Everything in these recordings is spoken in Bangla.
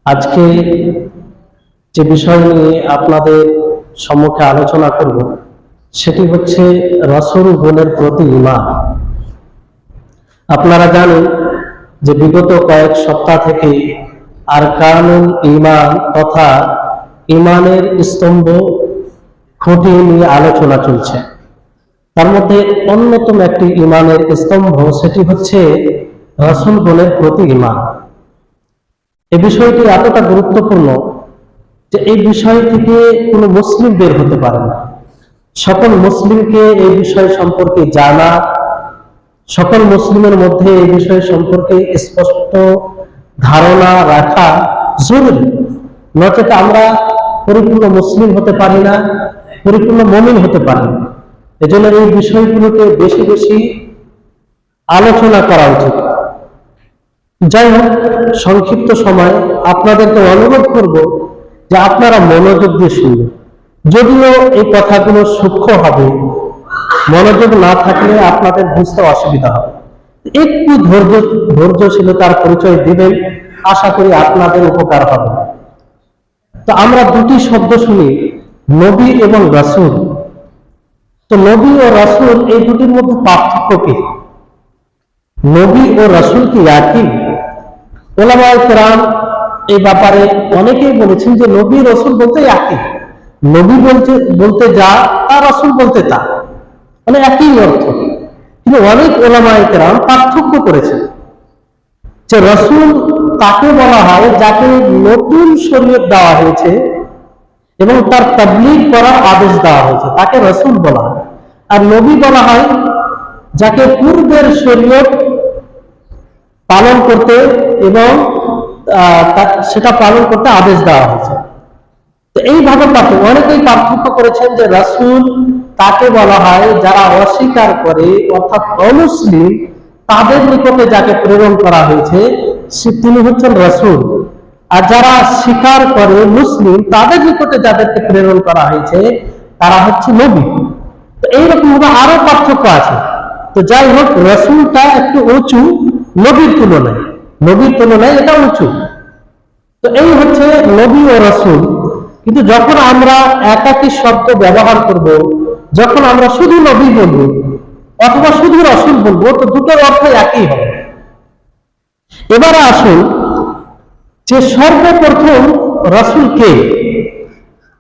আজকে যে বিষয় নিয়ে আপনাদের সম্মুখে আলোচনা করব সেটি হচ্ছে রাসূল গণের প্রতি ঈমান। আপনারা জানেন যে বিগত কয়েক সপ্তাহ থেকে আরকানুল ঈমান তথা ঈমানের স্তম্ভ খুঁটি নিয়ে আলোচনা চলছে। তার মধ্যে অন্যতম একটি ঈমানের স্তম্ভ সেটি হচ্ছে রাসূল গণের প্রতি ঈমান। এই বিষয়টি এতটা গুরুত্বপূর্ণ যে এই বিষয় থেকে কোনো মুসলিম বের হতে পারে না। সকল মুসলিমকে এই বিষয় সম্পর্কে জানা, সকল মুসলিমের মধ্যে এই বিষয় সম্পর্কে স্পষ্ট ধারণা রাখা জরুরি। নচেত আমরা পরিপূর্ণ মুসলিম হতে পারি না, পরিপূর্ণ মুমিন হতে পারি না। এজন্য এই বিষয়গুলোকে বেশি বেশি আলোচনা করা উচিত। যাই হোক, সংক্ষিপ্ত সময় আপনাদেরকে অনুরোধ করব যে আপনারা মনোযোগ দিয়ে শুনবেন। যদিও এই কথাগুলো সূক্ষ্ম হবে, মনোযোগ না থাকলে আপনাদের বুঝতে অসুবিধা হবে। একটু ধৈর্যশীলতার পরিচয় দিবেন, আশা করি আপনাদের উপকার হবে। তো আমরা দুটি শব্দ শুনি, নবী এবং রাসূল। তো নবী ও রাসূল এই দুটির মধ্যে পার্থক্য কি? নবী ও রাসূল কি একই? উলামায়ে কেরাম এই ব্যাপারে অনেকেই বলেছেন যে নবী রাসূল বলতে একই। নবী বলতে যা, আর রাসূল বলতে তা, মানে একই অর্থ। কিন্তু অনেক উলামায়ে কেরাম পার্থক্য করেছেন যে রাসূল তাকে বলা হয় যাকে নতুন শরীয়ত দেওয়া হয়েছে এবং তার তাবলীগ করার আদেশ দেওয়া হয়েছে, তাকে রাসূল বলা হয়। আর নবী বলা হয় যাকে পূর্বের শরীয়ত পালন করতে এবং সেটা পালন করতে আদেশ দেওয়া হয়েছে। তো এইভাবে অনেকেই পার্থক্য করেছেন যে রাসূল তাকে বলা হয় যারা অস্বীকার করে, অর্থাৎ অমুসলিম, তাদের নিকটে যাকে প্রেরণ করা হয়েছে তিনি হচ্ছেন রাসূল। আর যারা স্বীকার করে, মুসলিম, তাদের নিকটে যাদেরকে প্রেরণ করা হয়েছে তারা হচ্ছে নবী। তো এইরকম ভাবে আরো পার্থক্য আছে। তো যাই হোক, রাসূলটা একটু উঁচু নবীর তুলনায় এটা উঁচু। তো এই হচ্ছে নবী ও রাসূল। কিন্তু যখন আমরা একাকী শব্দ ব্যবহার করব, যখন আমরা শুধু নবী বলবো অথবা শুধু রাসূল বলবো, তো দুটোর অর্থ একই হবে। এবারে আসুন যে সর্বপ্রথম রাসূল কে?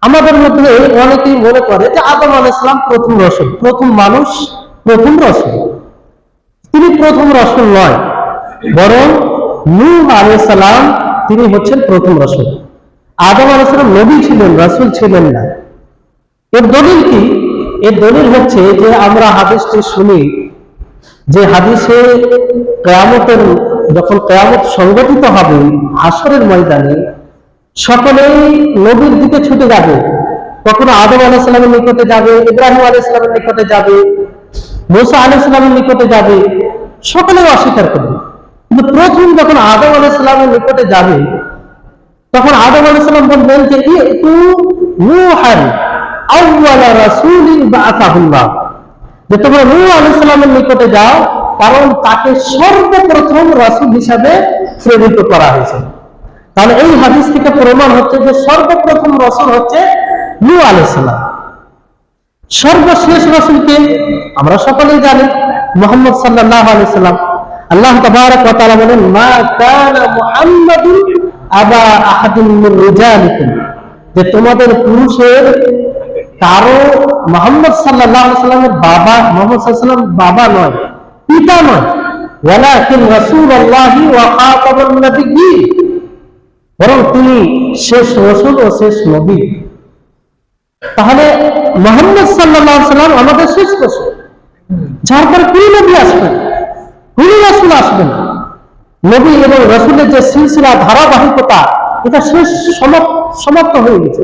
আমাদের মধ্যে অনেকেই মনে করে যে আদম আলাইহিস সালাম প্রথম রাসূল, প্রথম মানুষ, প্রথম রাসূল। তিনি প্রথম রাসূল নয়, বরং নূহ আলাইহিস সালাম তিনি হচ্ছেন প্রথম রাসূল। আদম আলাইহিস সালাম নবী ছিলেন, রাসূল ছিলেন না। এর দলিল কি? এর দলিল হচ্ছে যে আমরা হাদিসটি শুনি যে হাদিসে যখন কিয়ামত সংগঠিত হবে হাশরের ময়দানে, সকলেই নবীর দিকে ছুটে যাবে। কখনো আদম আলাইহিস সালামের নিকটে যাবে, ইব্রাহিম আলাইহিস সালামের নিকটে যাবে, মুসা আলাইহিস সালামের নিকটে যাবে, সকলেই অস্বীকার করবে। কিন্তু প্রথম যখন আদম আলাইহিস সালামের নিকটে যাবে, তখন আদম আলাইহিস সালাম বলবেন যে ইতু নূহান আউওয়ালা রাসূলিন বাআসাহুল্লাহ, যে তোমরা নূহ আলাইহিস সালামের নিকটে যাও, কারণ তাকে সর্বপ্রথম রাসূল হিসাবে প্রেরিত করা হয়েছে। তাহলে এই হাদিস থেকে প্রমাণ হচ্ছে যে সর্বপ্রথম রাসূল হচ্ছে নূহ আলাইহিস সালাম। সর্বশেষ রাসূলকে আমরা সকলেই জানি, মুহাম্মদ সাল্লাল্লাহু আলাইহি সাল্লাম। আল্লাহ তাবারক ওয়া তাআলা বলেন, মা কানা মুহাম্মাদুন আবা আহাদিন মির রিজালিকুম, যে তোমাদের পুরুষের কারো মুহাম্মদ সাল্লাল্লাহু আলাইহি সাল্লামের বাবা, মুহাম্মদ সাল্লাল্লাহু আলাইহি সাল্লাম বাবা নয়, পিতা নয়, ওয়ালাকিন রাসূলুল্লাহি ওয়া খাতামুন নবিয়্যিন, বরং তিনি শেষ রাসূল ও শেষ নবী। তাহলে মুহাম্মদ সাল্লাল্লাহু আলাইহি সাল্লাম আমাদের শেষ রাসূল, যার পরে কোন নবী আসবেন, কোন রাসূল আসবেন। নবী এবং রাসূলের যে সিলসিলা, ধারাবাহিকতা, এটা শেষ সমাপ্ত হয়ে গেছে।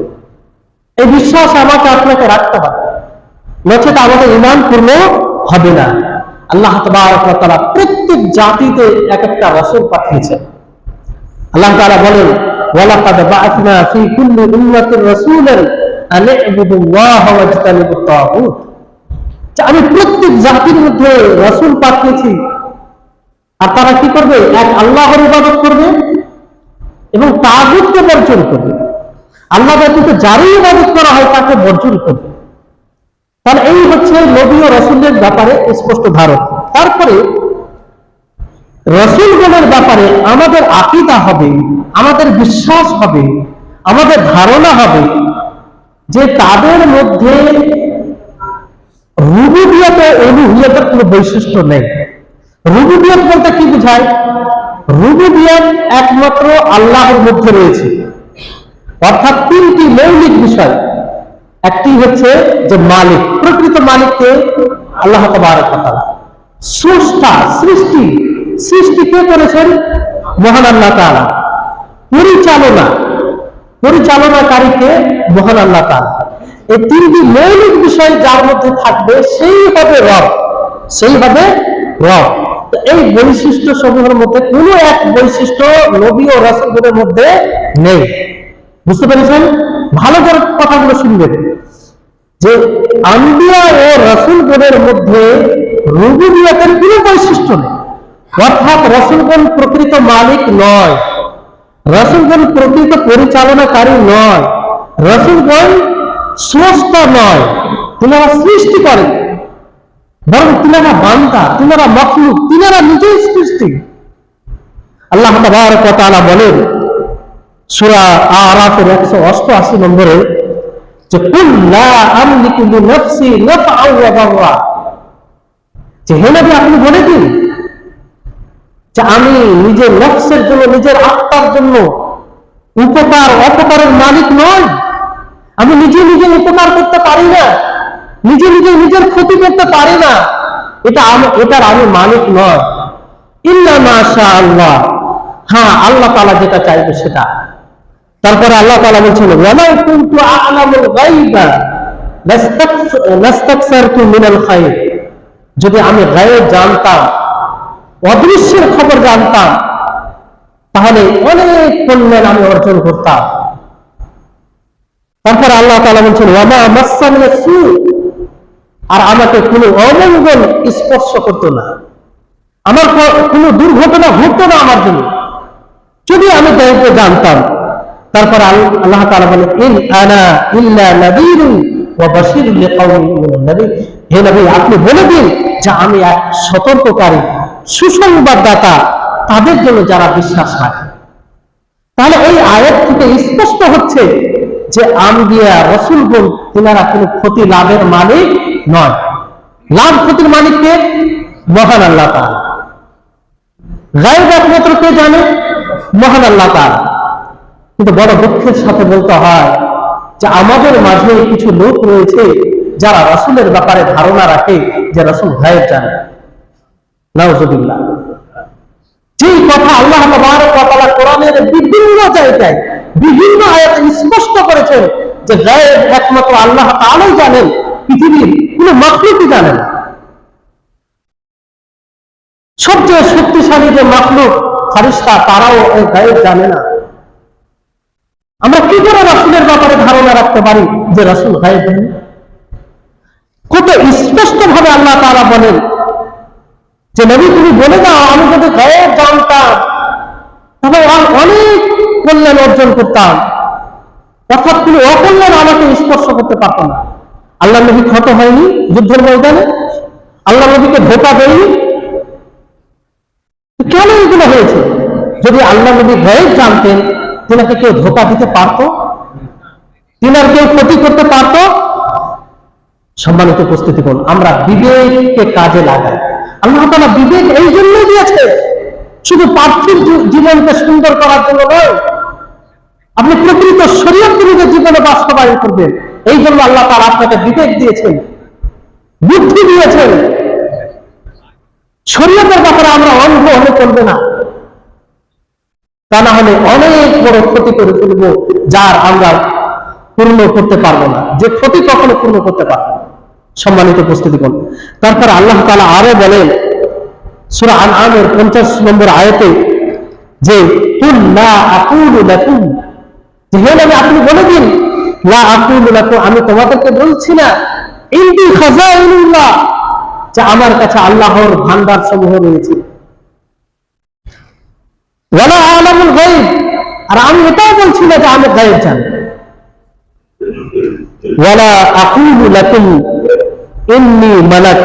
এই বিশ্বাস আমাকে আপনাকে রাখতে হবে, নচেত আমাদের ঈমান পূর্ণ হবে না। আল্লাহ তাবারক ওয়া তাআলা প্রত্যেক জাতিতে এক একটা রাসূল পাঠিয়েছেন। আল্লাহ তাআলা বলেন, ওয়ালাকাদ বাআসনা ফি কুল্লি উম্মাতির রাসূলান আন ইবুদুল্লাহ ওয়াজতানিবুত তাগুত, আমি প্রত্যেক জাতির মধ্যে রাসূল পাঠিয়েছি, আর তারা কি করবে? এক আল্লাহর ইবাদত করবে এবং তাগুতকে বর্জন করবে। আল্লাহ ব্যতীত যারই ইবাদত করা হয় তাকে বর্জন করবে। তাহলে এই হচ্ছে নবী ও রাসূলের ব্যাপারে স্পষ্ট ধারণা। তারপরে রাসূলগণের ব্যাপারে আমাদের আকীদা হবে, আমাদের বিশ্বাস হবে, আমাদের ধারণা হবে যে তাদের মধ্যে রুবুবিয়ত ও উলুহিয়তের কোনো বৈশিষ্ট্য নেই। রুবুবিয়ত বলতে কি বোঝায়? রুবুবিয়ত একমাত্র আল্লাহর মধ্যে রয়েছে, অর্থাৎ তিনটি মৌলিক বিষয়। একটি হচ্ছে যে মালিক, প্রকৃত মালিককে আল্লাহ তাবারক ওয়া তাআলা। স্রষ্টা, সৃষ্টি কে করেছেন? মহান আল্লাহ তাআলা। পরিচালনাকারীকে মহান আল্লাহ তাআলা। এই তিনটি মৌলিক বিষয় যার মধ্যে থাকবে সেই হবে রব। এই বৈশিষ্ট্য সমূহের মধ্যে কোনো এক বৈশিষ্ট্য নবী ও রাসূলদের মধ্যে নেই। বুঝতে পেরেছেন? ভালো করে কথাগুলো শুনবেন যে আম্বিয়া ও রাসূলগণের মধ্যে রুবুবিয়তের কোনো বৈশিষ্ট্য নেই, অর্থাৎ রাসূলগণ প্রকৃত মালিক নয়, রাসূলগণ প্রকৃত পরিচালনাকারী নয়, রাসূলগণ স্রষ্টা নয়, তিনারা সৃষ্টি করেন, বরং তিনারা বান্দা, তিনারা মখলুক, তিনারা নিজেই সৃষ্টি। আল্লাহ তাবারক ওয়া তাআলা বলেন সূরা আরাফের 188 নম্বরে যে কুল লা আমলিকু লিনাফসি নাফআন ওয়া দাররা, যে হে নবী আপনি বলে দিন যে আমি নিজের নফসের জন্য, নিজের আত্মার জন্য উপকার অপকারের মালিক নই। আমি নিজে উপকার করতে পারি না, নিজের ক্ষতি করতে পারি না, এটার আমি মালিক নয়। ইল্লা মা শা আল্লাহ, হ্যাঁ আল্লাহ তাআলা যেটা চাইবে সেটা। তারপরে আল্লাহ তাআলা বলছেন ওয়ালা কুনতু আ'লামুল গায়বা লাস্তাকসারতু মিনাল খায়র, যদি আমি গায়ব জানতাম, অদৃশ্যের খবর জানতাম, তাহলে অনেক কল্যাণ আমি অর্জন করতাম। তারপর আল্লাহ তাআলা বলছেন ওয়ামা মাসসানি সু, আর আমাকে কোনো অমঙ্গল স্পর্শ করতো না, আমার কোনো দুর্ঘটনা ঘটতো না আমার জন্য, যদি আমি গায়ব জানতাম। তারপর আল্লাহ তাআলা বলেন ইন আনা ইল্লা নাযীরুন ওয়া বাশীরুন লিকাওমিন ইউমিনুন। হে নবী আপনি বলে দিন যে আমি এক সতর্ককারী, সুসংবাদদাতা তাদের জন্য যারা বিশ্বাস রাখে। তাহলে এই আয়াত থেকে স্পষ্ট হচ্ছে যে আম্বিয়া রাসূলগণ তিনারা কোনো ক্ষতি লাভের মালিক নয়। লাভ ক্ষতির মালিককে মহান আল্লাহ তাআলা। গায়ব একমাত্র কে জানে? মহান আল্লাহ তাআলা। কিন্তু বড় দুঃখের সাথে বলতে হয় যে আমাদের মাঝে কিছু লোক রয়েছে যারা রাসূলের ব্যাপারে ধারণা রাখে যে রাসূল গায়ব জানে। নাউযুবিল্লাহ। যেই কথা আল্লাহ তাবারক ওয়া তাআলা কোরআনের বিভিন্ন জায়গায় বিভিন্ন আয়াতে স্পষ্ট করেছেন যে গায়ব একমাত্র আল্লাহ তাআলাই জানেন, পৃথিবীর কোনো মাখলুকই জানে না। সবচেয়ে শক্তিশালী যে মাখলুক ফেরেশতা, তারাও এই গায়ব জানে না। আমরা কি করে রাসূলের ব্যাপারে ধারণা রাখতে পারি যে রাসূল গায়ব জানেন? কত স্পষ্ট ভাবে আল্লাহ তাআলা বলেন যে নবী তুমি বলে দাও আমি যদি গায়ব জানতাম তবে অনেক কল্যাণ অর্জন করতাম, অর্থাৎ কোনো অকল্যাণ আমাকে স্পর্শ করতে পারত না। আল্লাহ নবী ক্ষত হয়নি যুদ্ধের ময়দানে, আল্লাহ নবীকে ধোঁকা দেয়নি, কেন এগুলো হয়েছে? যদি আল্লাহ নবী গায়ব জানতেন তিনাকে কেউ ধোঁকা দিতে পারত, তিনার কেউ ক্ষতি করতে পারত? সম্মানিত উপস্থিতি করুন, আমরা বিবেককে কাজে লাগাই। আল্লাহ তাআলা বিবেক এই জন্যই দিয়েছে, শুধু পার্থিব জীবনকে সুন্দর করার জন্য নয়, আপনি প্রকৃত শরীয়ত অনুযায়ী জীবনে বাস্তবায়ন করবেন এই জন্য আল্লাহ তাআলা আপনাকে বিবেক দিয়েছেন, বুদ্ধি দিয়েছেন। শরীয়তের ব্যাপারে আমরা অন্ধ হলে চলবে না, তা না হলে অনেক বড় ক্ষতি করে ফেলবো যার আমরা পূর্ণ করতে পারবো না, যে ক্ষতি কখনো পূর্ণ করতে পারবো না। সম্মানিত উপস্থিতি করুন। তারপর আল্লাহ তাআলা আরো বলেন সূরা আনআমের 50 নম্বর আয়াতে যে কুল লা আকুলু লাকুম, যে হে নবী আপনি বলে দিন লা আকুলু লাকুম, আমি তোমাদেরকে বলছি না ইনদি খাযাইনুল্লাহ, যে আমার কাছে আল্লাহর ভান্ডার সমূহ রয়েছে, ওয়ালা আলামুল গায়ব, আর আমি এটাও বলছি না যে আমি গায়েব জানি। ওয়ালা আকুলু লাকুম ইন্নী মালাক,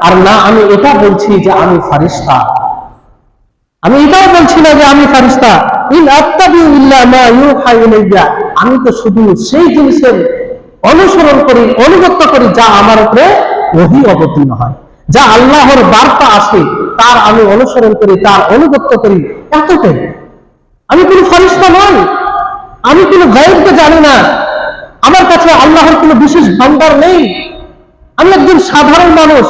আর না আমি এটা বলছি যে আমি ফারিস্তা। আমি এটাও বলছি না যে আমি ফারিস্তা। ইন আত্তাবিউ ইল্লা মা ইউহা ইলাইয়া, আমি তো শুধু সেই জিনিসের অনুসরণ করি, অনুগত্য করি যা আমার উপরে ওহী অবতীর্ণ হয়, যা আল্লাহর বার্তা আসে তার আমি অনুসরণ করি, তার অনুগত্য করি, এতটাই। আমি কোনো ফারিস্তা নই, আমি কোনো গায়েবকে জানি না, আমার কাছে আল্লাহর কোনো বিশেষ ভান্ডার নেই। আমি একজন সাধারণ মানুষ।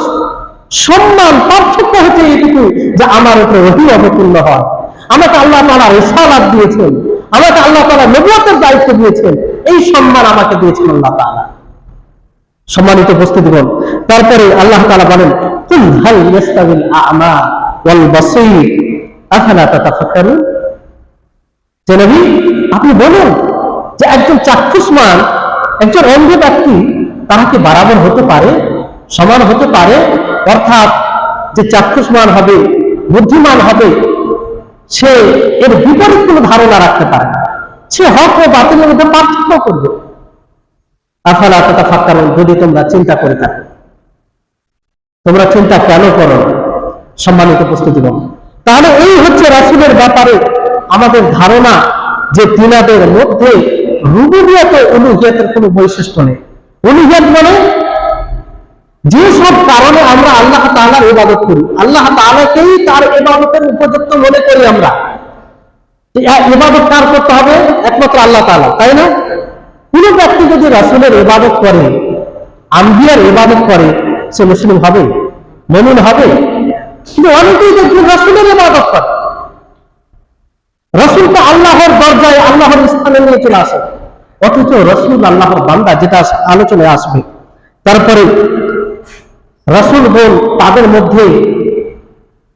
সম্মান পার্থক্য হচ্ছে এইটুকু যে আমার উপরে ওহী অবতীর্ণ হয়, আমাকে আল্লাহ তাআলা রিসালাত দিয়েছেন, আমাকে আল্লাহ তাআলা নবুয়তের দায়িত্ব দিয়েছেন, এই সম্মান আমাকে দিয়েছেন আল্লাহ তাআলা। সম্মানিত উপস্থিতিগণ, তারপরে আল্লাহ তাআলা বলেন, কুল হাল ইয়াস্তাবিল আ'মা ওয়াল বাসীর আফালা তাতাফাক্কারুন, যে নবী আপনি বলেন যে একজন চাক্ষুষ্মান, একজন অন্ধ ব্যক্তি, তারা কি বরাবর হতে পারে, সমান হতে পারে? অর্থাৎ যে চাক্ষুষ্মান হবে, বুদ্ধিমান হবে, সে এর বিপরীত কোনো ধারণা রাখতে পারে না, সে হক ও বাতিলের মধ্যে পার্থক্য করবে। আফালা তাতাফাক্কারুন, যদি তোমরা চিন্তা করে থাকো। তোমরা চিন্তা কেন করো? সম্মানিত উপস্থিতিগণ, তাহলে এই হচ্ছে রাসূলের ব্যাপারে আমাদের ধারণা যে তিনাদের মধ্যে রুবুবিয়ত ও উলুহিয়াতের কোনো বৈশিষ্ট্য নেই। উলুহিয়াত মানে যে সব কারণে আমরা আল্লাহ তাআলার ইবাদত করি, আল্লাহ তাআলাকেই তার ইবাদতের উপযুক্ত মনে করি আমরা। ইবাদত কার করতে হবে? একমাত্র আল্লাহ তাআলা, তাই না? কোন ব্যক্তি যদি রাসূলের ইবাদত করে, আম্বিয়ার ইবাদত করে, সে মুসলিম হবে, মুমিন হবে? কিন্তু অনেকেই দেখবেন রাসূলের ইবাদত করে, রাসূলকে আল্লাহর দরজায়, আল্লাহর স্থানে নিয়ে চলে আসে, অথচ রাসূল আল্লাহর বান্দা, যেটা আলোচনায় আসবে। তারপরে রাসূলগণ তাদের মধ্যে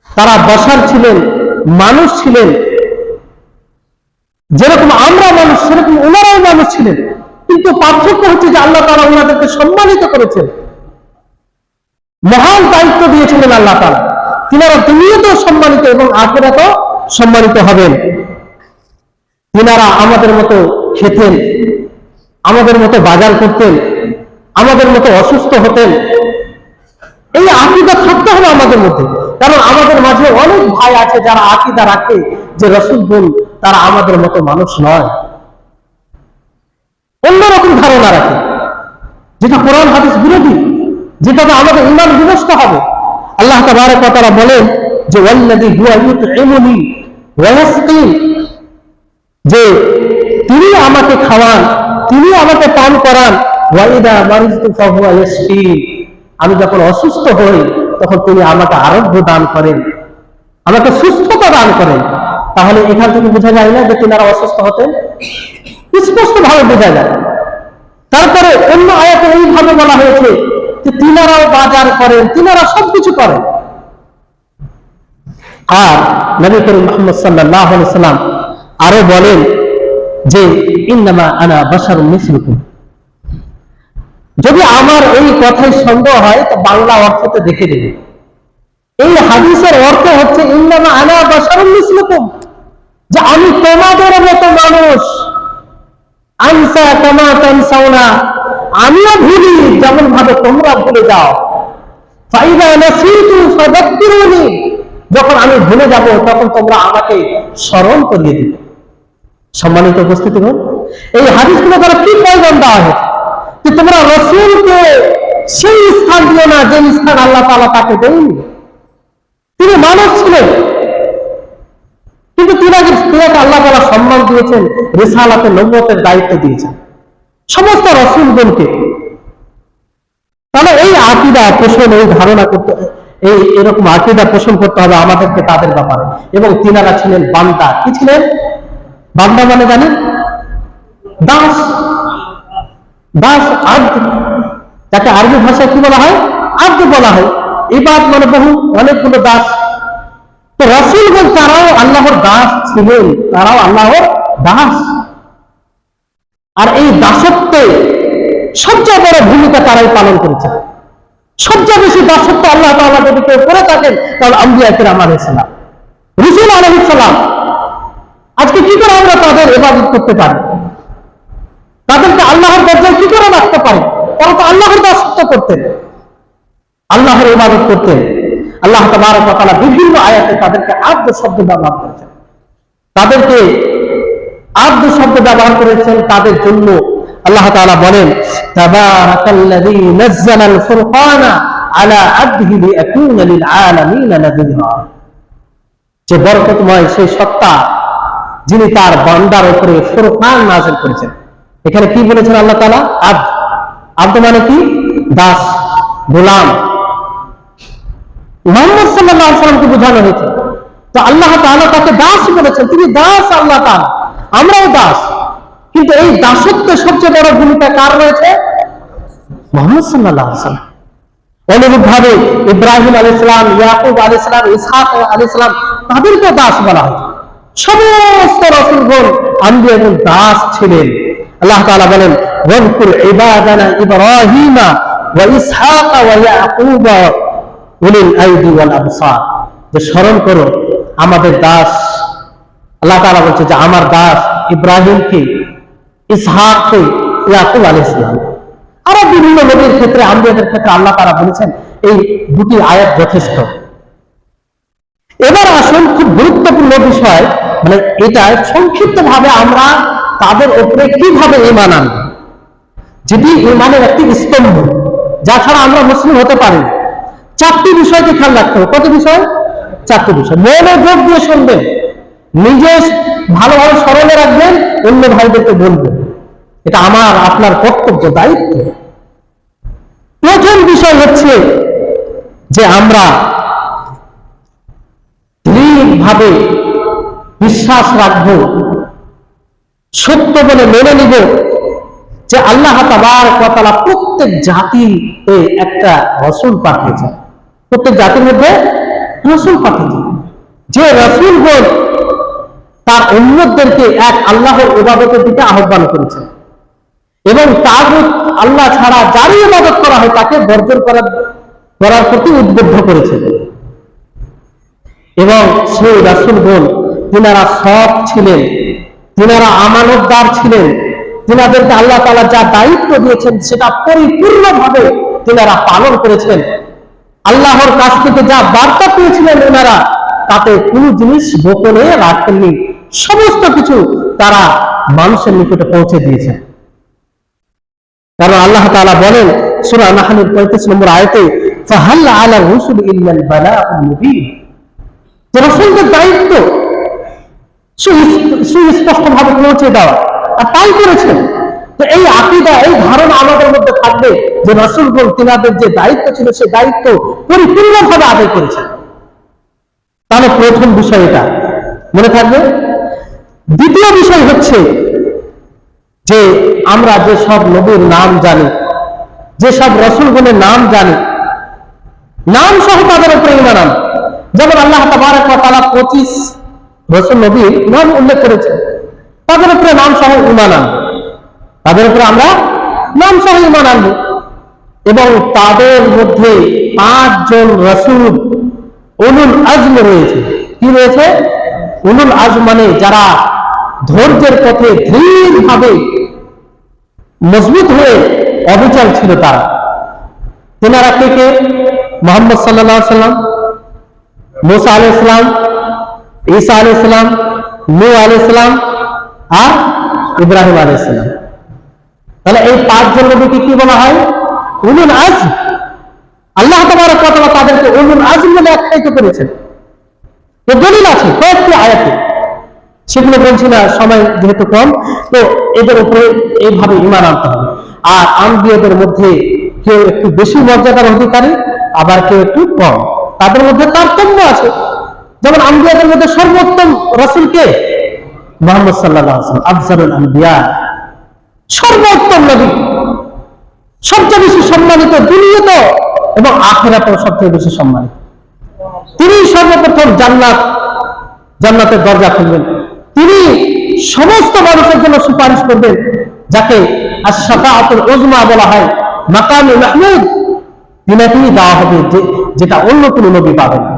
তারা বশার ছিলেন, মানুষ ছিলেন, যেরকম আমরা মানুষ সেরকম ওনারাও মানুষ ছিলেন, কিন্তু পার্থক্য হচ্ছে যে আল্লাহ তাআলা ওনাদেরকে সম্মানিত করেছেন, মহান দায়িত্ব দিয়েছিলেন আল্লাহ তাআলা। তিনারা দুনিয়াতেও সম্মানিত এবং আখিরাতেও সম্মানিত হবেন। তিনারা আমাদের মতো খেতেন, আমাদের মতো বাজার করতেন, আমাদের মতো অসুস্থ হতেন। এই আকীদা থাকতে হবে আমাদের মধ্যে, কারণ আমাদের মাঝে অনেক ভাই আছে যারা আকীদা রাখে যে রাসূলগণ তারা আমাদের মতো মানুষ নয়, অন্যরকম ধারণা রাখে, যেটা কোরআন হাদিস বিরোধী, যেটাতে আমাদের ঈমান বিনষ্ট হবে। আল্লাহ তাবারক ওয়া তাআলা বলেন যে ওয়াল্লাযী হুয়া ইউতঈমুনি ওয়া ইয়াসকিন, যে তিনি আমাকে খাওয়ান, তিনি আমাকে পান করান, ওয়া ইযা মারিযতু ফাহুয়া ইয়াশফিন, আমি যখন অসুস্থ হই তখন তিনি আমাকে আরোগ্য দান করেন, আমাকে সুস্থতা দান করেন। তাহলে এখান থেকে বোঝা যায় না যে তিনারা অসুস্থ হতেন? স্পষ্ট ভাবে বোঝা যায়। তারপরে অন্য আয়াতে এইভাবে বলা হয়েছে যে তিনারাও বাজার করেন, তিনারা সবকিছু করেন। আর নবী করিম মুহাম্মদ সাল্লাল্লাহু আলাইহি সাল্লাম আরো বলেন যে ইন্নামা আনা বাশারুম মিসলুকুম। যদি আমার এই কথায় সন্দেহ হয় তো বাংলা অর্থতে দেখে দেবে। এই হাদিসের অর্থ হচ্ছে ইন্নামা আনা বাশারুম মিসলুকুম, যে আমি তোমাদের মতো মানুষ। আনসা কামা তানসাউনা, আমিও ভুলি যেমন ভাবে তোমরা ভুলে যাও। ফাইদা নাসিতু ফাযাক্কিরুনি, যখন আমি ভুলে যাব তখন তোমরা আমাকে স্মরণ করিয়ে দিবে। সম্মানিত উপস্থিতিগণ, এই হাদিসগুলো দ্বারা কি প্রয়োজন দেওয়া হয়েছে? যে তোমরা রাসূলকে সেই স্থান দিও না যে স্থান আল্লাহ তাআলা তাকে দেননি। তিনি মানুষ ছিলেন, কিন্তু তিনাকে আল্লাহ তাআলা সম্মান দিয়েছেন, রিসালাতের নবুয়তের দায়িত্ব দিয়েছেন সমস্ত রাসূলগণকে। তাহলে এই আকীদা পোষণ, এই ধারণা করতে, এই এরকম আকীদা পোষণ করতে হবে আমাদেরকে তাদের ব্যাপারে। এবং তিনারা ছিলেন বান্দা। কি ছিলেন? বান্দা মানে জানেন? দাস। দাস, আব্দ, যাকে আরবি ভাষায় কি বলা হয়? আব্দ বলা হয়। ইবাদ মানে বহু, অনেকগুলো দাস। তো রাসূলগণ তারাও আল্লাহর দাস ছিলেন, তারাও আল্লাহর দাস। আর এই দাসত্বে সবচেয়ে বড় ভূমিকা তারাই পালন করেছে। সবচেয়ে বেশি দাসত্ব আল্লাহ তাআলা যদি কেউ করে থাকেন তাহলে আম্বিয়া কিরাম আলাইহিস সালাম, রাসূল আলাইহিস সালাম। আজকে আজকে কি করে আমরা তাদের ইবাদত করতে পারি, তাদেরকে আল্লাহর দরজায় কি করে রাখতে পারি? তারা তো আল্লাহর দাসত্ব করতেন, আল্লাহর ইবাদত করতেন। আল্লাহ তাবারক ওয়া তাআলা বিভিন্ন আয়াতে তাদেরকে আব্দ শব্দ ব্যবহার করেছেন, তাদেরকে আব্দ শব্দ ব্যবহার করেছেন তাদের জন্য। আল্লাহ তাআলা বলেন, তাবারাকাল্লাযী নাযালাল ফুরকানা আলা আবদিহি লিয়াকুনা লিল আলামিনা নাযীরা। যে বরকতময় সেই সত্তা যিনি তার বান্দার উপরে ফুরকান নাযিল করেছেন। এখানে কি বলেছেন আল্লাহ তাআলা? আব্দ। আব্দ মানে কি? দাস, গোলাম। মুহাম্মদ সাল্লাল্লাহু আলাইহি ওয়াসাল্লামকে বোঝানো হয়েছে, তো আল্লাহ তাআলা তাকে দাস বলেছেন, তিনি দাস আল্লাহ তাআলা, আমরাও দাস। কিন্তু এই দাসত্বের সবচেয়ে বড় ভূমিকা কার রয়েছে? মুহাম্মদ সাল্লাল্লাহু আলাইহি ওয়াসাল্লাম। অনুরূপভাবে ইব্রাহিম আলাইহিস সালাম, ইয়াকুব আলাইহিস সালাম, ইসহাক আলাইহিস সালাম, তাদেরকে দাস বলা হয়। সমস্ত রাসূলগণ আম্বিয়া এবং দাস ছিলেন। আল্লাহ তাআলা বলেন, ওয়াজকুর ইবাদানা ইব্রাহিমা ওয়া ইসহাক ওয়া ইয়াকুব উলিল আইদি ওয়াল আবসার। যে স্মরণ করো আমাদের দাস, আল্লাহ তাআলা বলছে যে আমার দাস ইব্রাহিমকে, ইসহাককে, ইয়াকুব আলাইহিস সালাম। আরো বিভিন্ন নবীর ক্ষেত্রে, আম্বিয়াদের ক্ষেত্রে আল্লাহ তাআলা বলেছেন। এই দুটি আয়াত যথেষ্ট। এবার আসুন খুব গুরুত্বপূর্ণ বিষয়, মানে এটা সংক্ষিপ্ত ভাবে আমরা তাদের উপরে কিভাবে ঈমান আনব, যেটি ঈমানের একটি স্তম্ভ, যা ছাড়া আমরা মুসলিম হতে পারি না। চারটি বিষয়কে খেয়াল রাখতে হবে। কত বিষয়? চারটি বিষয়। মনোযোগ দিয়ে শুনবেন, নিজে ভালোভাবে স্মরণে রাখবেন, অন্য ভাইদেরকে বলবেন। এটা আমার আপনার কর্তব্য, দায়িত্ব। প্রথম বিষয় হচ্ছে যে আমরা দৃঢ়ভাবে বিশ্বাস রাখবো, সত্য বলে মেনে নিব যে আল্লাহ তাবারক ওয়া তাআলা প্রত্যেক জাতিতে একটা রাসূল পাঠিয়েছেন, প্রত্যেক জাতির মধ্যে রাসূল পাঠিয়েছেন। যে রাসূলগণ তার উম্মতদেরকে এক আল্লাহর ইবাদতের দিকে আহ্বান করেছেন এবং তাগুত আল্লাহ ছাড়া যারই ইবাদত করা হয় তাকে বর্জন করার প্রতি উদ্বুদ্ধ করেছেন। এবং সেই রাসূলগণ তিনারা সৎ ছিলেন, তিনারা আমানতদার ছিলেন, তিনাদেরকে আল্লাহ তাআলা যা দায়িত্ব দিয়েছেন সেটা পরিপূর্ণভাবে তিনারা পালন করেছেন। আল্লাহর কাছ থেকে যা বার্তা পেয়েছিলেন ওনারা, তাতে কোনো জিনিস গোপনে রাখেননি, সমস্ত কিছু তারা মানুষের নিকটে পৌঁছে দিয়েছেন। কারণ আল্লাহ তাআলা বলেন সূরা নাহলের 35 নম্বর আয়াতে, ফাহাল আলা রাসূল ইল্লাল বালাগুল মুবিন। তো রাসূলদের দায়িত্ব সুস্পষ্টভাবে পৌঁছে দেওয়া, আর তাই করেছেন। তো এই আকীদা, এই ধারণা আমাদের মধ্যে থাকবে যে রাসূলগণ তিনাদের যে দায়িত্ব ছিল সেই দায়িত্ব পরিপূর্ণভাবে আদায় করেছেন। তাহলে প্রথম বিষয় এটা মনে থাকবে। দ্বিতীয় বিষয় হচ্ছে যে আমরা যে সব নবীর নাম জানি, যে সব রাসূলগণের নাম জানি, নাম সহ তাদের উপরে ঈমান আনব। যেমন আল্লাহ তাবারক ওয়া তাআলা 25 রাসূল নবীর নাম উল্লেখ করেছেন, তাদের উপরে নাম সহ ঈমান আনব, তাদের উপরে আমরা নাম সহ ঈমান আনব। এবং তাদের মধ্যে 5 জন রাসূল উলুল আজম রয়েছে। কি রয়েছে? উলুল আজম মানে যারা ধৈর্যের পথে দৃঢ়ভাবে মজবুত হয়ে অবিচল ছিল। তারা তেনারা কে কে? মুহাম্মদ সাল্লাল্লাহু আলাইহি সাল্লাম, মুসা আলাইহিস সালাম, ঈসা আলাইহিস সালাম, নূহ আলাইহিস সালাম আর ইব্রাহিম আলাইহিস সালাম। তাহলে এই 5 জন নবীকে কি বলা হয়? উলুল আজম। আল্লাহ তাবারক ওয়া তাআলা তাদেরকে উলুল আজম বলে আখ্যায়িত করেছেন। এর দলিল আছে কয়েকটি আয়াতে, সেগুলো বলছি না, সময় যেহেতু কম। তো এদের উপরে এইভাবে ঈমান আনতে হবে। আর আম্বিয়াদের মধ্যে কেউ একটু বেশি মর্যাদার অধিকারী, আবার কেউ একটু কম, তাদের মধ্যে তারতম্য আছে। যেমন আম্বিয়াদের মধ্যে সর্বোত্তম রাসূল কে? মুহাম্মদ সাল্লাল্লাহু আলাইহি ওয়াসাল্লাম, আফজালুল আম্বিয়া, সর্বোত্তম নবী, সবচেয়ে বেশি সম্মানিত দুনিয়াতে এবং আখিরাতেও সবচেয়ে বেশি সম্মানিত। তিনি সর্বপ্রথম জান্নাতের দরজা খুলবেন, তিনি সমস্ত মানুষের জন্য সুপারিশ করবেন, যাকে আশ-শাফাআতুল উযমা বলা হয়, মাকামে মাহমুদ। তিনাকেই দেওয়া হবে যেটা অন্য কোনো নবী পাবেন না।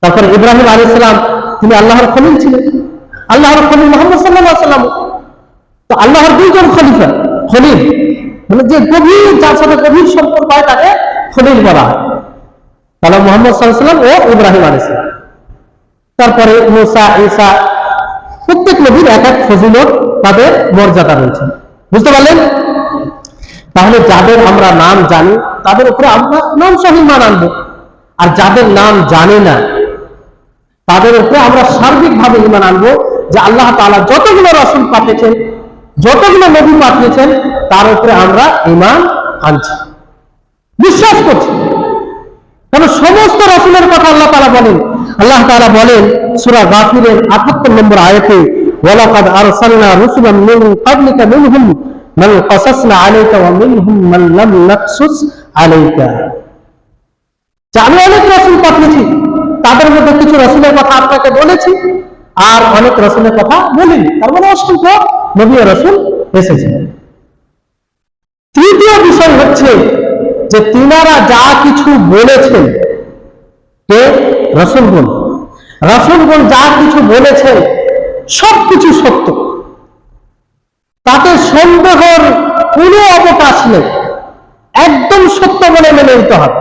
তারপরে ইব্রাহিম আলাইহিস সালাম, তিনি আল্লাহর খলিল ছিলেন, আল্লাহর খলিল মুহাম্মদ সাল্লাল্লাহু আলাইহি ওয়াসাল্লাম। তো আল্লাহর দুইজন খলিফা, খলিল মানে যে গভীর, যার সাথে গভীর সম্পর্ক হয় তাকে খলিল বলা হয়। তাহলে মুহাম্মদ সাল্লাল্লাহু আলাইহি ওয়াসাল্লাম ও ইব্রাহিম আলাইহিস সালাম। তারপরে মুসা, ঈসা, প্রত্যেক নবীর এক এক ফজিলত, তাদের মর্যাদা রয়েছে। বুঝতে পারলেন? তাহলে যাদের আমরা নাম জানি তাদের উপরে আমরা নাম সহ ঈমান আনবো, আর যাদের নাম জানি না তাদের উপরে আমরা সার্বিকভাবে ঈমান আনবো যে আল্লাহ তাআলা যতগুলো রাসূল পাঠিয়েছেন, যতগুলো নবী পাঠিয়েছেন, তার উপরে আমরা ঈমান আনছি, বিশ্বাস করছি। কারণ সমস্ত রাসূলের কথা আল্লাহ তাআলা বলেন। আল্লাহ তাআলা বলেন সূরা গাফিরের ৭৮ নম্বর আয়াতে, ওয়ালাকাদ আরসালনা রুসুলাম মিন ক্বাবলিকা মিনহুম মান কাসাসনা আলাইকা ওয়া মিনহুম মান লাম নাকসুস আলাইকা। আমি অনেক রাসূল পাঠিয়েছি, তাদের মধ্যে কিছু রাসূলের কথা আপনাকে বলেছি আর অনেক রাসূলের কথা বলিনি। তার মানে অসংখ্য নবী ও রাসূল এসেছেন। তৃতীয় বিষয় হচ্ছে যে তিনারা যা কিছু বলেছেন, কে? রাসূলগণ। রাসূলগণ যা কিছু বলেছেন সবকিছু সত্য, তাতে সন্দেহের কোনো অবকাশ নেই, একদম সত্য বলে মেনে নিতে হবে।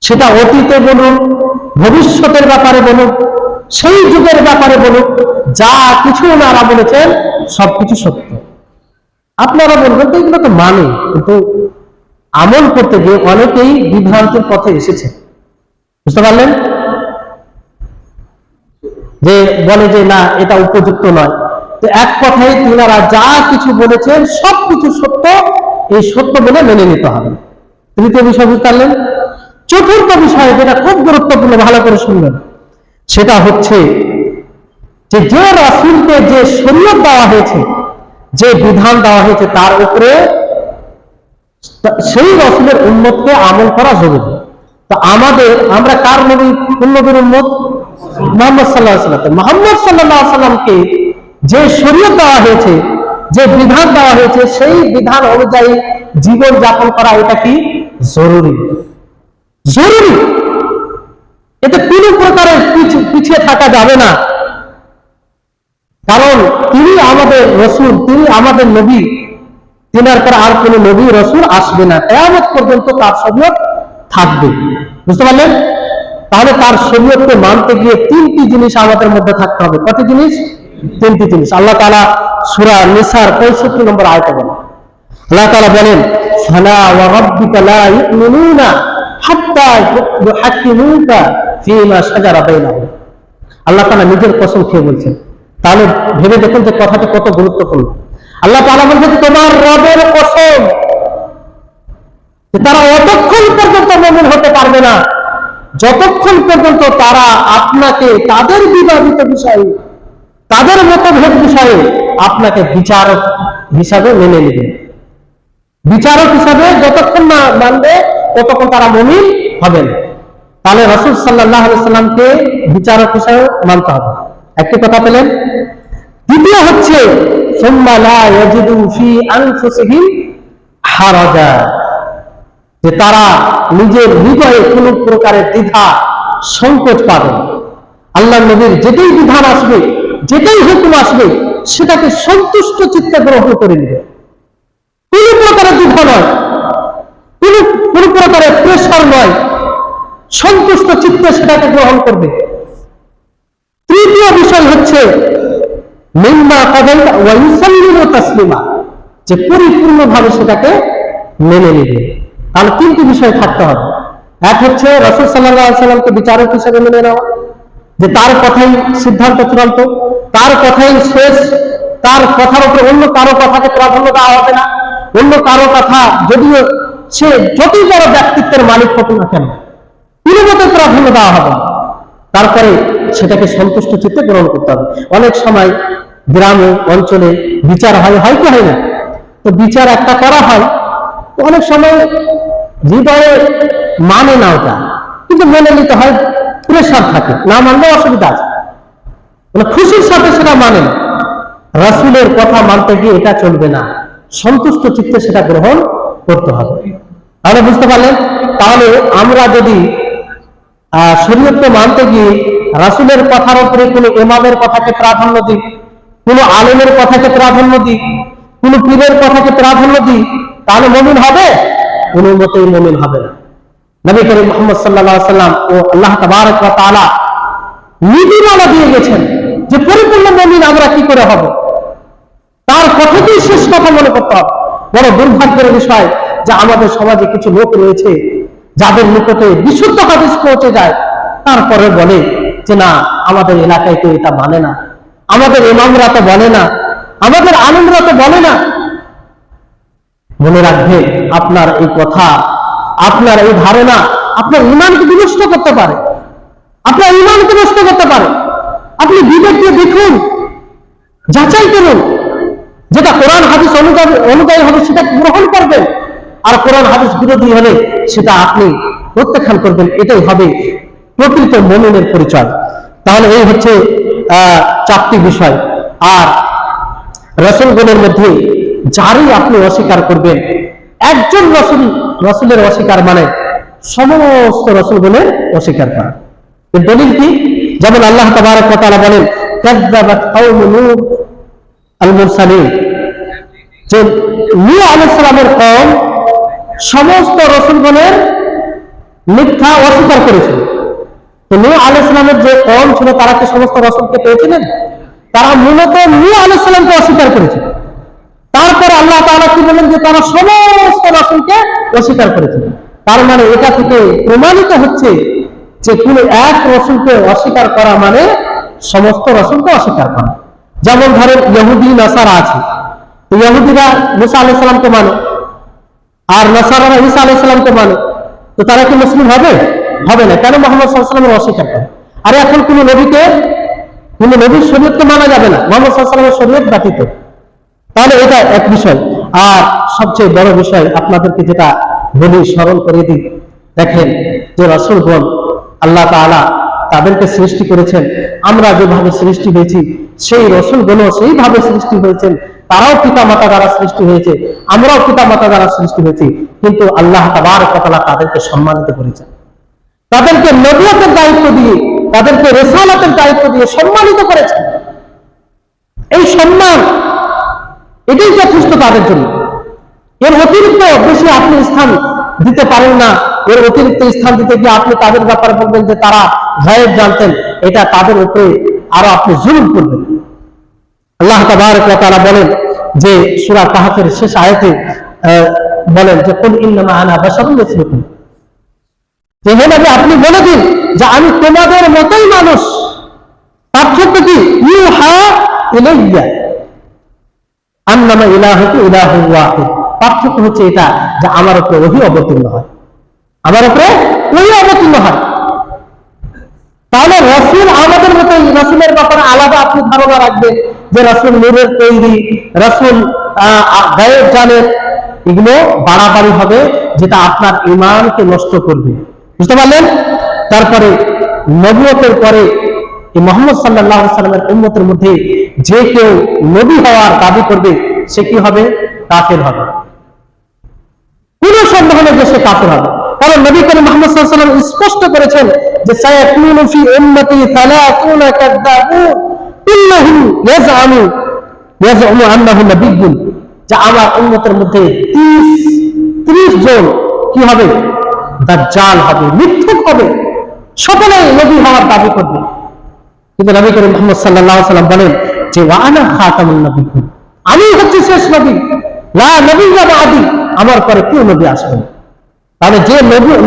সেটা অতীতে বলুন, ভবিষ্যতের ব্যাপারে বলুন, সেই যুগের ব্যাপারে বলুন, যা কিছু ওনারা বলেছেন সবকিছু সত্য। আপনারা বলবেন তো এগুলো তো মানে, কিন্তু আমল করতে গিয়ে অনেকেই বিভ্রান্তির পথে এসেছে। বুঝতে পারলেন? যে বলে যে না এটা উপযুক্ত নয়। তো এক কথায় তিনারা যা কিছু বলেছেন সবকিছু সত্য, এই সত্য বলে মেনে নিতে হবে। তৃতীয় বিষয় বুঝতে পারলেন? চতুর্থ বিষয় যেটা খুব গুরুত্বপূর্ণ, ভালো করে শুনবেন, সেটা হচ্ছে যে যে রাসূলকে যে শরীয়ত দেওয়া হয়েছে, যে বিধান দেওয়া হয়েছে, তার উপরে সেই রাসূলের উম্মতকে আমল করা জরুরি। তো আমরা কার নবী, কোন নবীর উম্মত? মুহাম্মদ সাল্লাল্লাহু আলাইহি ওয়াসাল্লাম। মুহাম্মদ সাল্লাল্লাহু আলাইহি ওয়াসাল্লামকে যে শরীয়ত দেওয়া হয়েছে, যে বিধান দেওয়া হয়েছে, সেই বিধান অনুযায়ী জীবন যাপন করা এটা কি জরুরি? জরুরি। এতে কোনো প্রকারের পিছিয়ে থাকা যাবে না। কারণ তিনি আমাদের রাসূল, তিনি আমাদের নবী, তিনার পর আর কোন নবী রাসূল আসবে না, কিয়ামত পর্যন্ত তার শরীয়ত থাকবে। বুঝতে পারলেন? তাহলে তার শরীয়তকে মানতে গিয়ে তিনটি জিনিস আমাদের মধ্যে থাকতে হবে। কত জিনিস? তিনটি জিনিস। আল্লাহ তাআলা সূরা নিসার 65 নম্বর আয়াতে বলেন, আল্লাহ তাআলা বলেন, ফালা ওয়া রাব্বিকা লা ইউমিনুনা হাত্তা ইউহাক্কিমুকা ফীমা শাজারা বাইনাহুম। আল্লাহ তাআলা নিজের কসম খেয়ে বলছেন। তাহলে ভেবে দেখুন যে কথাটা কত গুরুত্বপূর্ণ। আল্লাহ তাআলা বলছেন তোমার রবের কসম, তারা অতক্ষণ পর্যন্ত মুমিন হতে পারবে না যতক্ষণ পর্যন্ত তারা আপনাকে তাদের বিবাদিত বিষয়ে, তাদের মতভেদ বিষয়ে আপনাকে বিচারক হিসাবে মেনে নেবে। বিচারক হিসাবে যতক্ষণ না মানবে ততক্ষণ তারা মুমিন হবে না। তাহলে রাসূল সাল্লাল্লাহু আলাইহি ওয়াসাল্লামকে বিচারক হিসাবে মানতে হবে। একটি কথা পেলেন। দ্বিতীয় হচ্ছে সুম্মা লা ইয়াজিদু ফি আনফুসিহিম হারাজা, যে তারা নিজের হৃদয়ে কোন প্রকারের দ্বিধা সংকোচ পাবে। আল্লাহ নবীর যেটাই বিধান আসবে, যেটাই হুকুম আসবে, সেটাকে সন্তুষ্ট চিত্তে গ্রহণ করে নেবে। কোন প্রকারের দ্বিধা নয়, কোন প্রকারের প্রেসার নয়, সন্তুষ্ট চিত্তে সেটাকে গ্রহণ করবে। তৃতীয় বিষয় হচ্ছে মিম্মা কাদাইতা ওয়া ইউসাল্লিমু তাসলিমা, যে পরিপূর্ণভাবে সেটাকে মেনে নেবে। তাহলে তিনটি বিষয় থাকতে হবে। এক হচ্ছে রাসূল সাল্লাল্লাহু আলাইহি ওয়াসাল্লামকে বিচারক হিসেবে মেনে নেওয়া, যে তার কথাই সিদ্ধান্ত চূড়ান্ত, তার কথাই শেষ, তার কথার উপরে অন্য কারো কথাকে প্রাধান্য দেওয়া হবে না। অন্য কারো কথা যদিও সে যতই বড় ব্যক্তিত্বের মালিক হোক না কেন, কোনো মতে প্রাধান্য দেওয়া হবে না। তারপরে সেটাকে সন্তুষ্ট চিত্তে গ্রহণ করতে হবে। অনেক সময় গ্রামে অঞ্চলে বিচার হয় কি হয় না? তো বিচার একটা করা হয়, তো অনেক সময় হৃদয়ে মানে না ওটা, কিন্তু মেনে নিতে হয়, প্রেশার থাকে, না মানলে অসুবিধা আছে, মানে খুশির সাথে সেটা মানে। রাসূলের কথা মানতে গিয়ে এটা চলবে না, সন্তুষ্ট চিত্তে সেটা গ্রহণ করতে হবে। তাহলে বুঝতে পারলেন? তাহলে আমরা যদি শরীয়তকে মানতে গিয়ে রাসূলের কথার উপরে কোনো ইমামের কথাকে প্রাধান্য দিই, কোনো আলেমের কথাকে প্রাধান্য দিই, কোনো পীরের কথাকে প্রাধান্য দিই, তাহলে মুমিন হবে? কোনো মতেই মুমিন হবে না। নবী করিম মুহাম্মদ সাল্লাল্লাহু আলাইহি ওয়াসাল্লাম ও আল্লাহ তাবারক ওয়া তাআলা নীতিমালা দিয়ে গেছেন যে পরিপূর্ণ মুমিন আমরা কি করে হব, তার কথাকেই শেষ কথা মনে করতে হবে। বড় দুর্ভাগ্যের বিষয় যে আমাদের সমাজে কিছু লোক রয়েছে যাদের নিকটে বিশুদ্ধ হাদিস পৌঁছে যায়, তারপরে বলে যে না, আমাদের এলাকায় তো এটা মানে না, আমাদের ইমামরা তো বলে না, আমাদের আলেমরা তো বলে না। মনে রাখবে, আপনার এই কথা, আপনার এই ধারণা আপনার ঈমানকে বিনষ্ট করতে পারে, আপনার ঈমানকে নষ্ট করতে পারে। আপনি বিবেক দিয়ে দেখুন, যাচাই করুন, যেটা কোরআন হাদিস অনুযায়ী হবে সেটা গ্রহণ করবেন, আর কোরআন হাদিস বিরোধী হলে সেটা আপনি প্রত্যাখ্যান করবেন। এটাই হবে প্রকৃত মুমিনের পরিচয়। তাহলে এই হচ্ছে 4টি বিষয়। আর রাসূলগণের মধ্যে যারই আপনি অস্বীকার করবেন, একজন রাসূলের অস্বীকার মানে সমস্ত রাসূলগণের অস্বীকার করা। এর দলিল কি? যেমন আল্লাহ তাবারক ওয়া তাআলা বলেন, কাযযাবাত কওমু নূহ আল মুরসালিন, যে নূহ আলাইহিস সালামের কওম সমস্ত রাসূলগণের মিথ্যা অস্বীকার করেছিল। তো নূহ আলাইহিস সালামের যে কওম ছিল তারা কি সমস্ত রাসূলকে পেয়েছিলেন? তারা মূলত নূহ আলাইহিস সালামকে অস্বীকার করেছিল। তারপর আল্লাহ তাআলা কি বলেন যে তারা সমস্ত রাসূলকে অস্বীকার করেছিল। তার মানে এটা থেকে প্রমাণিত হচ্ছে যে কোনো এক রাসূলকে অস্বীকার করা মানে সমস্ত রাসূলকে অস্বীকার করা। যেমন ধরেন ইহুদি নাসারা আছে, ইহুদিরা মুসা আলাইহিস সালামকে মানে, আর নাসারারা ঈসা আলাইহিস সালামকে মানে, তো তারা কি মুসলিম হবে? হবে না। কেন? মুহাম্মদ সাল্লাল্লাহু আলাইহি ওয়াসাল্লামের অস্বীকার করে। আর এখন কোনো নবীর শরীয়তকে মানা যাবে না, মুহাম্মদ সাল্লাল্লাহু আলাইহি ওয়াসাল্লামের শরীয়ত ব্যতীত। তাহলে এটা এক বিষয়। আর সবচেয়ে বড় বিষয় আপনাদেরকে যেটা বলি, স্মরণ করে দিই, দেখেন যে রাসূলগণ আল্লাহ তাআলা তাদেরকে সৃষ্টি করেছেন, আমরা যেভাবে সৃষ্টি হয়েছি সেই রাসূলগণও সেইভাবে সৃষ্টি হয়েছেন। তারাও পিতামাতা দ্বারা সৃষ্টি হয়েছে, আমরাও পিতামাতা দ্বারা সৃষ্টি হয়েছি, কিন্তু আল্লাহ তাবারক ওয়া তাআলা তাদেরকে সম্মানিত করেছেন, তাদেরকে নবুয়তের দায়িত্ব দিয়ে, তাদেরকে রিসালাতের দায়িত্ব দিয়ে সম্মানিত করেছেন। এই সম্মান এটাই যথেষ্ট তাদের জন্য। এর অতিরিক্ত বেশি আপনি স্থান দিতে পারেন না। এর অতিরিক্ত স্থান দিতে গিয়ে আপনি তাদের ব্যাপারে বলবেন যে তারা গায়েব জানতেন, এটা তাদের উপরে আরো আপনি জুলুম করবেন। আল্লাহ তাবারক ওয়া তাআলা বলেন যে সূরা কাহফের শেষ আয়াতে বলেন যে কুল ইন্নামা আনা বাশারুন মিসলুকুম, যে হে নবী আপনি বলে দিন যে আমি তোমাদের মতোই মানুষ। পার্থক্য কি? ইউহা ইলাইয়া আন্নামা ইলাহুকুম ইলাহুন ওয়াহিদ। পার্থক্য হচ্ছে এটা যে আমার উপরে ওহী অবতীর্ণ হয়, আমার উপরে ওহী অবতীর্ণ হয়। তাহলে রাসূল আমাদের মতো, রাসূলের ব্যাপারে আলাদা আপনি ধারণা রাখবেন যে রাসূল নূরের তৈরি, রাসূল গায়েব জানেন, এগুলো বাড়াবাড়ি হবে, যেটা আপনার ঈমানকে নষ্ট করবে। বুঝতে পারলেন? তারপরে নবুয়তের পরে এই মুহাম্মদ সাল্লাল্লাহু আলাইহি ওয়াসাল্লামের উম্মতের মধ্যে যে কেউ নবী হওয়ার দাবি করবে সে কি হবে? কাফের হবে। কোনো সন্দেহ নেই যে সে কাফের হবে। কারণ নবী করিম মুহাম্মদ সাল্লাল্লাহু আলাইহি ওয়াসাল্লাম স্পষ্ট করেছেন যে সায়াকুনু ফি উম্মতি 30 কাযাবুন কুল্লুহুম ইয়াজআমু আন্নাহু নাবিয়্যুন, যে আমার উম্মতের মধ্যে 30 জন কি হবে? দাজ্জাল হবে, মিথ্যুক হবে, সকলেই নবী হওয়ার দাবি করবে। কিন্তু নবী করিম মুহাম্মদ সাল্লাল্লাহু আলাইহি ওয়াসাল্লাম বলেন যে ওয়া আনা খাতামুন নবিয়্যিন, আমি হচ্ছি শেষ নবী, লা নবিয়্যা বা'দি, আমার পরে কেউ নবী আসবে না। তাহলে যে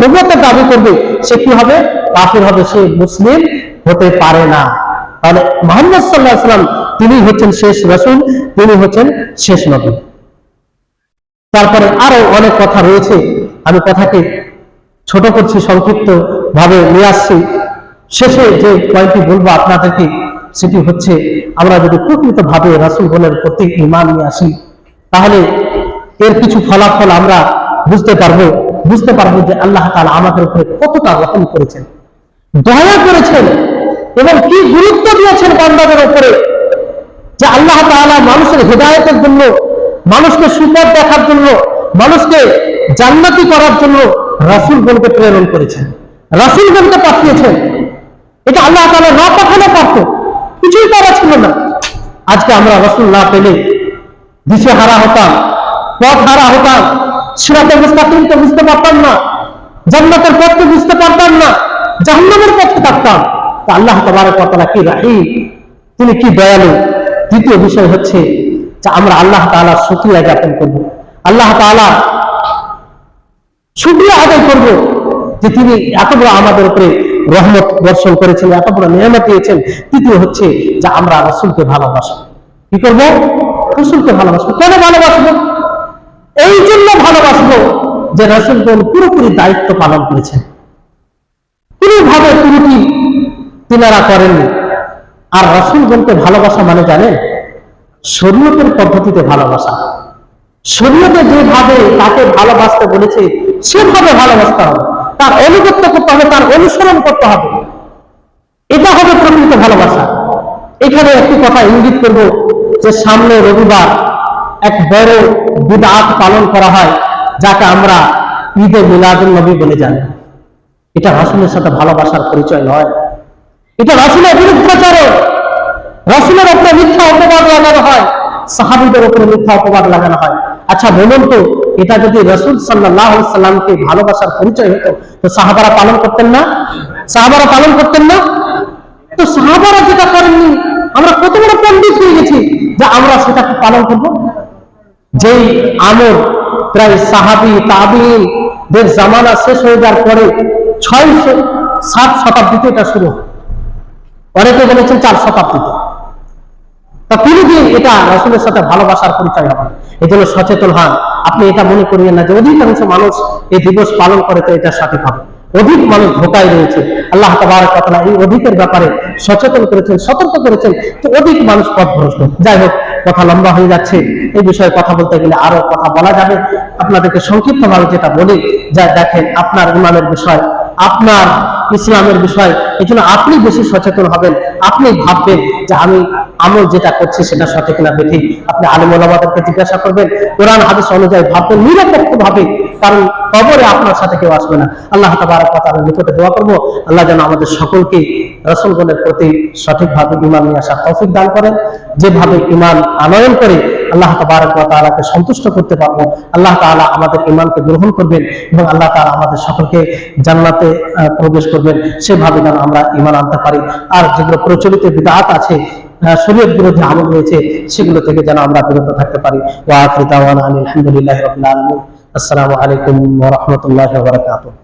নবুয়তের দাবি করবে সে কি হবে? কাফির হবে, সে মুসলিম হতে পারে না। তাহলে মুহাম্মদ সাল্লাল্লাহু আলাইহি ওয়াসাল্লাম তিনি হচ্ছেন শেষ রাসূল, তিনি হচ্ছেন শেষ নবী। তারপরে আরো অনেক কথা রয়েছে, আমি কথাকে ছোট করছি, সংক্ষিপ্ত ভাবে নিয়ে আসছি। শেষে যে পয়েন্টটি বলবো আপনাদেরকে সেটি হচ্ছে, আমরা যদি প্রকৃতভাবে রাসূলগণের প্রতি ঈমান নিয়ে আসি তাহলে এর কিছু ফলাফল আমরা বুঝতে পারবো যে আল্লাহ তাআলা আমাদের উপরে কতটা রহম করেছেন, দয়া করেছেন, এবং কি গুরুত্ব দিয়েছেন বান্দাদের উপরে, যে আল্লাহ তাআলা মানুষের হিদায়াতের জন্য, মানুষকে সুপথ দেখার জন্য, মানুষকে জান্নাতি করার জন্য রাসূলগণকে প্রেরণ করেছেন, রাসূলগণকে পাঠিয়েছেন। এটা আল্লাহ তাআলা না পাঠানো পারত, কিছুই করা ছিল না। আজকে আমরা রাসূল না পেলে দিশেহারা হতাম, পথ হারা হতাম, সিরাতে মুস্তাকিম তো বুঝতে পারতাম না, জান্নাতের পথ তো বুঝতে পারতাম না, জাহান্নামের পথে থাকতাম। তা আল্লাহ তাবারক ওয়া তাআলা কি রাহিম, তিনি কি দয়ালু। দ্বিতীয় বিষয় হচ্ছে যে আমরা আল্লাহ তাআলার শুকরিয়া জ্ঞাপন করব, আল্লাহ তাআলা শুকরিয়া আদায় করব যে তিনি এত বড় আমাদের উপরে রহমত বর্ষণ করেছেন, এত বড় নিয়ামত দিয়েছেন। তৃতীয় হচ্ছে যে আমরা রাসূলকে ভালোবাসব। কি করব? রাসূলকে ভালোবাসব। কেন ভালোবাসব? এই জন্য ভালোবাসব যে রাসূলগণ পুরোপুরি দায়িত্ব পালন করেছেন, কোনোভাবে ত্রুটি তিনারা করেননি। আর রাসূলগণকে ভালোবাসা মানে জানেন, শরীয়তের পদ্ধতিতে ভালোবাসা। শরীয়তে যেভাবে তাকে ভালোবাসতে বলেছে সেভাবে ভালোবাসতে হবে, তার অনুগত্য করতে হবে, তার অনুসরণ করতে হবে। এটা হবে প্রকৃত ভালোবাসা। এখানে একটি কথা ইঙ্গিত করব যে সামনে রবিবার এক বড় বিদআত পালন করা হয়, যাকে আমরা ঈদে মিলাদুন নবী বলে জানি। এটা রাসূলের সাথে ভালোবাসার পরিচয় নয়, এটা রাসূলের বিরুদ্ধাচরণ। রাসূলের উপরে মিথ্যা অপবাদ লাগানো হয়, সাহাবীদের উপরে মিথ্যা অপবাদ লাগানো হয়। আচ্ছা বলুন তো, এটা যদি রাসূল সাল্লাল্লাহু আলাইহি সাল্লামকে ভালোবাসার পরিচয় হতো তো সাহাবারা পালন করতেন না? সাহাবারা পালন করতেন না? তো সাহাবারা যেটা করেননি, আমরা কত বড় পণ্ডিত হয়ে গেছি যে আমরা সেটাকে পালন করব? যেই আমল প্রায় সাহাবী তাবিঈন দের জামানা শেষ হয়ে যাওয়ার পরে 607 শতাব্দীতে এটা শুরু হয়, অনেকে বলেছেন 4 শতাব্দীতে। তা কোনদিন এটা রাসূলের সাথে ভালোবাসার পরিচয় হবে। এই জন্য সচেতন হন। আপনি এটা মনে করিয়েন না যে অধিকাংশ মানুষ এই দিবস পালন করে তো এটা সঠিক হবে। অধিক মানুষ ধোঁকায় রয়েছে। আল্লাহ তাবারক ওয়া তাআলা এই অধিকের ব্যাপারে সচেতন করেছেন, সতর্ক করেছেন, তো অধিক মানুষ পথভ্রষ্ট। যাই হোক, কথা লম্বা হয়ে যাচ্ছে, এই বিষয়ে কথা বলতে গেলে আরো কথা বলা যাবে। আপনাদেরকে সংক্ষিপ্তভাবে যেটা বলি, যা দেখেন আপনার ইমানের বিষয়, আপনার ইসলামের বিষয়, এই জন্য আপনি বেশি সচেতন হবেন। আপনি ভাববেন যে আমি আমল যেটা করছি সেটা সঠিক না বেঠিক। আপনি আলেম ওলামাদেরকে জিজ্ঞাসা করবেন, কোরআন হাদিস অনুযায়ী ভাববেন, নিরপেক্ষ ভাবে, কারণ কবরে আপনার সাথে কেউ আসবে না। আল্লাহ তাবারক ওয়া তাআলার নিকটে দোয়া করব, আল্লাহ যেন আমাদের সকলকে রাসূলগণের প্রতি সঠিকভাবে ঈমান নিয়ে আসার তৌফিক দান করেন। যেভাবে ঈমান আনয়ন করে আল্লাহ তাবারক ওয়া তাআলাকে সন্তুষ্ট করতে পারবো, আল্লাহ তাআলা আমাদের ঈমানকে গ্রহণ করবেন এবং আল্লাহ তাআলা আমাদের সকলকে জান্নাতে প্রবেশ করবেন। সেভাবে যেন আমরা ঈমান আনতে পারি। আর যেগুলো প্রচলিত বিদআত আছে, শরীয়ত বিরোধী আমল রয়েছে, সেগুলো থেকে যেন আমরা বিরত থাকতে পারি। ওয়া আখিরু দাওয়ানা আলহামদুলিল্লাহি রাব্বিল আলামিন। আসসালামু আলাইকুম ওয়া রাহমাতুল্লাহি ওয়া বারাকাতুহু।